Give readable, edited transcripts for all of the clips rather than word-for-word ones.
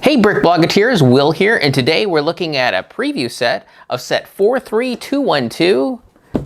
Hey Brick Bloggeteers, Will here, and today we're looking at a preview set of set 43212,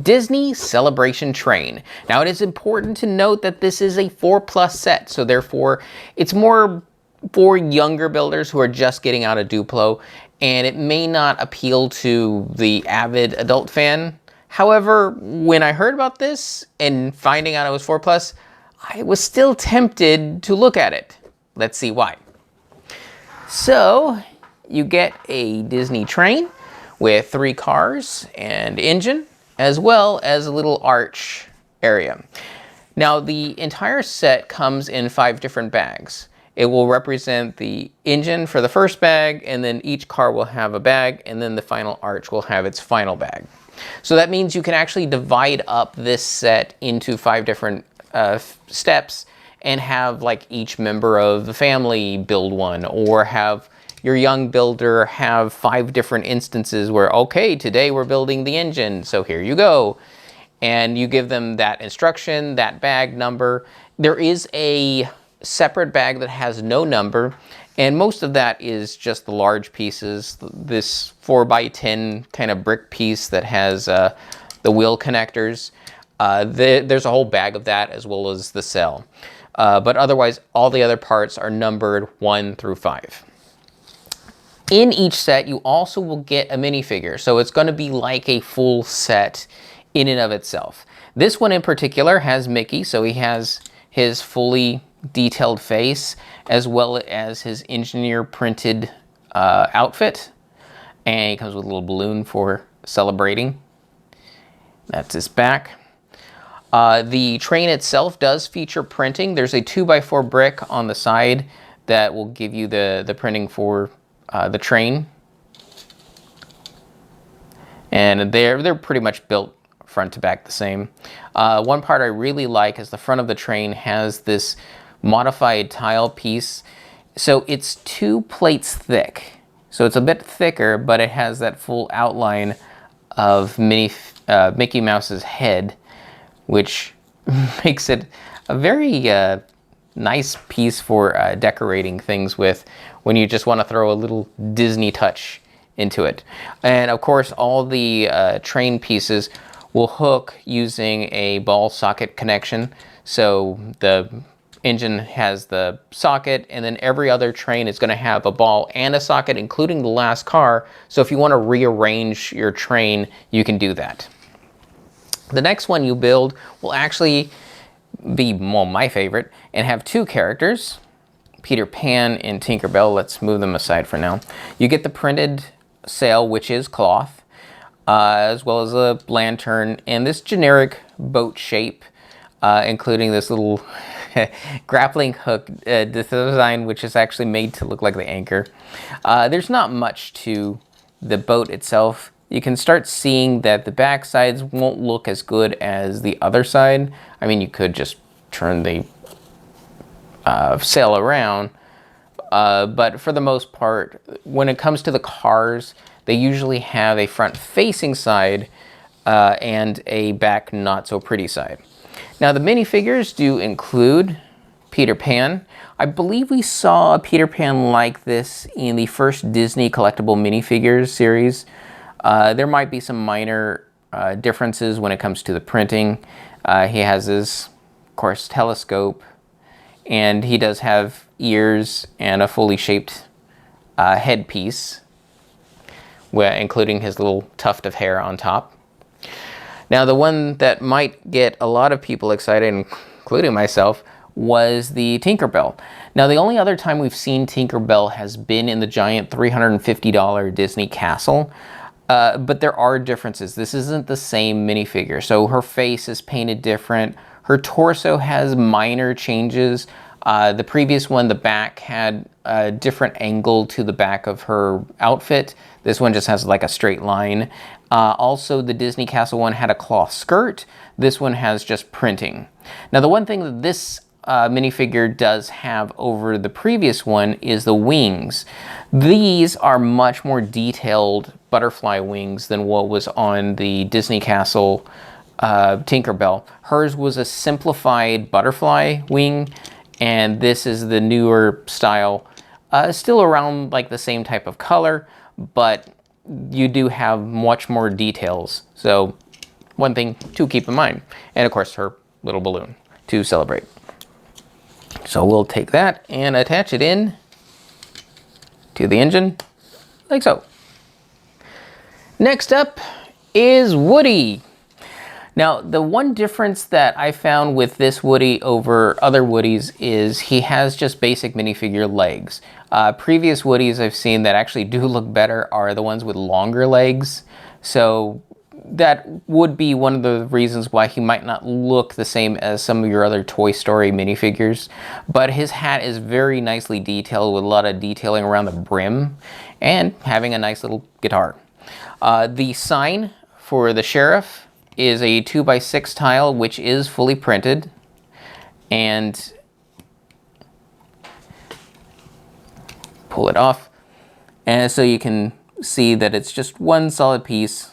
Disney Celebration Train. Now it is important to note that this is a 4+ set, so therefore it's more for younger builders who are just getting out of Duplo, and it may not appeal to the avid adult fan. However, when I heard about this and finding out it was 4+, I was still tempted to look at it. Let's see why. So you get a Disney train with 3 cars and engine, as well as a little arch area. Now the entire set comes in 5 different bags. It will represent the engine for the first bag, and then each car will have a bag, and then the final arch will have its final bag. So that means you can actually divide up this set into 5 different steps and have like each member of the family build one, or have your young builder have 5 different instances where, okay, today we're building the engine, so here you go. And you give them that instruction, that bag number. There is a separate bag that has no number, and most of that is just the large pieces. This 4x10 kind of brick piece that has the wheel connectors. There's a whole bag of that, as well as the cell. But otherwise, all the other parts are numbered 1 through 5. In each set, you also will get a minifigure, so it's going to be like a full set in and of itself. This one in particular has Mickey, so he has his fully detailed face, as well as his engineer printed outfit, and he comes with a little balloon for celebrating. That's his back. The train itself does feature printing. There's a 2x4 brick on the side that will give you the printing for the train. And they're pretty much built front to back the same. One part I really like is the front of the train has this modified tile piece. So it's 2 plates thick. So it's a bit thicker, but it has that full outline of Mickey Mouse's head, which makes it a very nice piece for decorating things with when you just want to throw a little Disney touch into it. And of course, all the train pieces will hook using a ball socket connection. So the engine has the socket, and then every other train is going to have a ball and a socket, including the last car. So if you want to rearrange your train, you can do that. The next one you build will actually be, well, my favorite, and have 2 characters, Peter Pan and Tinkerbell. Let's move them aside for now. You get the printed sail, which is cloth, as well as a lantern, and this generic boat shape, including this little grappling hook design, which is actually made to look like the anchor. There's not much to the boat itself. You can start seeing that the back sides won't look as good as the other side. I mean, you could just turn the sail around, but for the most part, when it comes to the cars, they usually have a front-facing side and a back not-so-pretty side. Now, the minifigures do include Peter Pan. I believe we saw a Peter Pan like this in the first Disney collectible minifigures series. There might be some minor differences when it comes to the printing. He has his, of course, telescope, and he does have ears and a fully shaped headpiece, including his little tuft of hair on top. Now, the one that might get a lot of people excited, including myself, was the Tinkerbell. Now, the only other time we've seen Tinkerbell has been in the giant $350 Disney castle. But there are differences. This isn't the same minifigure. So her face is painted different. Her torso has minor changes. The previous one, the back, had a different angle to the back of her outfit. This one just has like a straight line. Also, the Disney Castle one had a cloth skirt. This one has just printing. Now, the one thing that this minifigure does have over the previous one is the wings. These are much more detailed butterfly wings than what was on the Disney Castle Tinkerbell. Hers was a simplified butterfly wing, and this is the newer style Still around like the same type of color, but you do have much more details. So one thing to keep in mind. And of course her little balloon to celebrate. So we'll take that and attach it in to the engine like so. Next up is Woody. Now, the one difference that I found with this Woody over other Woodies is he has just basic minifigure legs. Previous Woodies I've seen that actually do look better are the ones with longer legs. So that would be one of the reasons why he might not look the same as some of your other Toy Story minifigures. But his hat is very nicely detailed with a lot of detailing around the brim and having a nice little guitar. The sign for the sheriff is a 2x6 tile, which is fully printed, and pull it off, and so you can see that it's just one solid piece.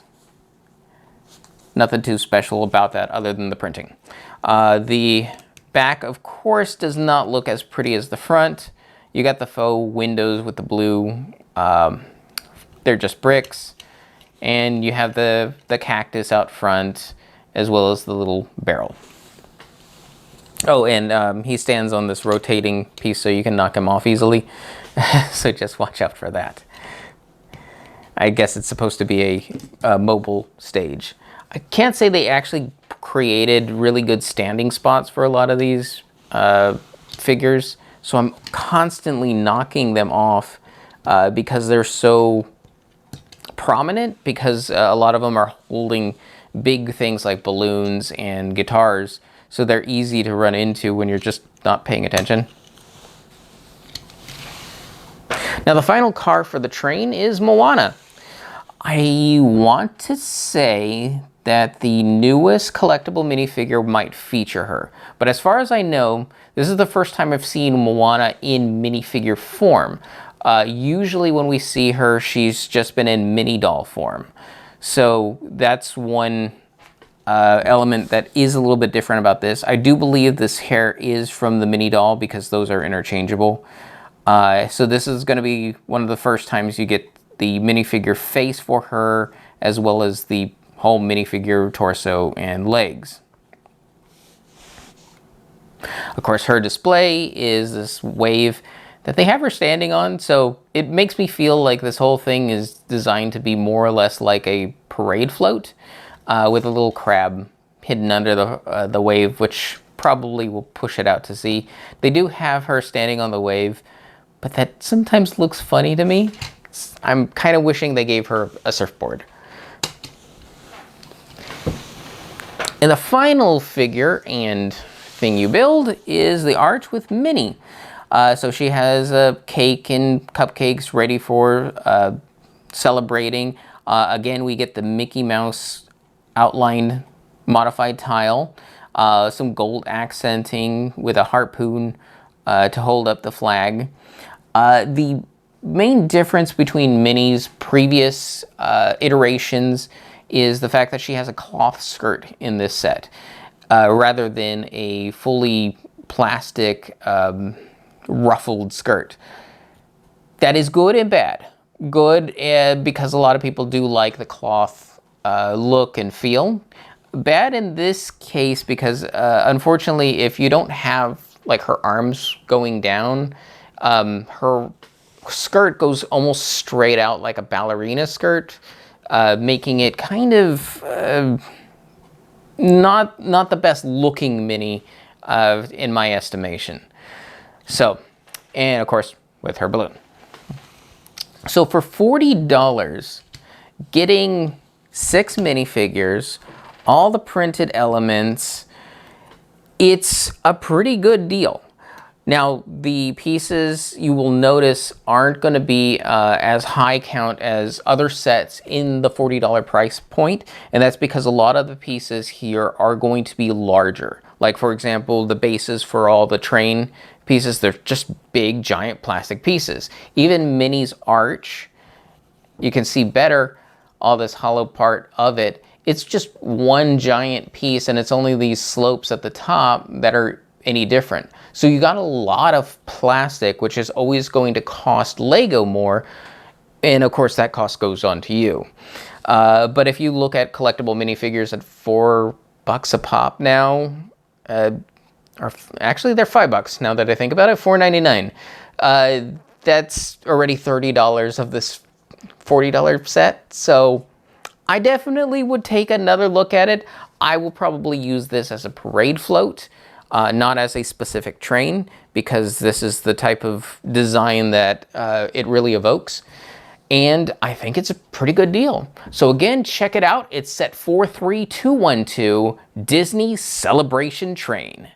Nothing too special about that other than the printing. The back, of course, does not look as pretty as the front. You got the faux windows with the blue. They're just bricks. And you have the cactus out front, as well as the little barrel. Oh, and he stands on this rotating piece, so you can knock him off easily. So just watch out for that. I guess it's supposed to be a mobile stage. I can't say they actually created really good standing spots for a lot of these figures, so I'm constantly knocking them off because they're so prominent, because a lot of them are holding big things like balloons and guitars, so they're easy to run into when you're just not paying attention. Now the final car for the train is Moana. I want to say that the newest collectible minifigure might feature her, but as far as I know, this is the first time I've seen Moana in minifigure form. Usually when we see her, she's just been in mini doll form. So that's one element that is a little bit different about this. I do believe this hair is from the mini doll because those are interchangeable. So this is going to be one of the first times you get the minifigure face for her, as well as the whole minifigure torso and legs. Of course, her display is this wave that they have her standing on, so it makes me feel like this whole thing is designed to be more or less like a parade float with a little crab hidden under the wave, which probably will push it out to sea. They do have her standing on the wave, but that sometimes looks funny to me. I'm kind of wishing they gave her a surfboard. And the final figure and thing you build is the arch with Minnie. So she has a cake and cupcakes ready for celebrating. Again, we get the Mickey Mouse outlined modified tile, some gold accenting with a harpoon to hold up the flag. The main difference between Minnie's previous iterations is the fact that she has a cloth skirt in this set, rather than a fully plastic ruffled skirt. That is good and bad. Good because a lot of people do like the cloth look and feel. Bad in this case because unfortunately, if you don't have like her arms going down, her skirt goes almost straight out like a ballerina skirt, making it kind of not the best looking Minnie in my estimation. So, and of course, with her balloon. So for $40, getting 6 minifigures, all the printed elements, it's a pretty good deal. Now, the pieces you will notice aren't going to be as high count as other sets in the $40 price point, and that's because a lot of the pieces here are going to be larger. Like, for example, the bases for all the train pieces, they're just big, giant plastic pieces. Even Minnie's arch, you can see better all this hollow part of it. It's just one giant piece, and it's only these slopes at the top that are any different. So you got a lot of plastic, which is always going to cost Lego more. And of course that cost goes on to you. But if you look at collectible minifigures at $4 a pop now, or actually they're $5 now that I think about it, $4.99. That's already $30 of this $40 set. So I definitely would take another look at it. I will probably use this as a parade float, not as a specific train, because this is the type of design that it really evokes. And I think it's a pretty good deal. So again, check it out. It's set 43212, Disney Celebration Train.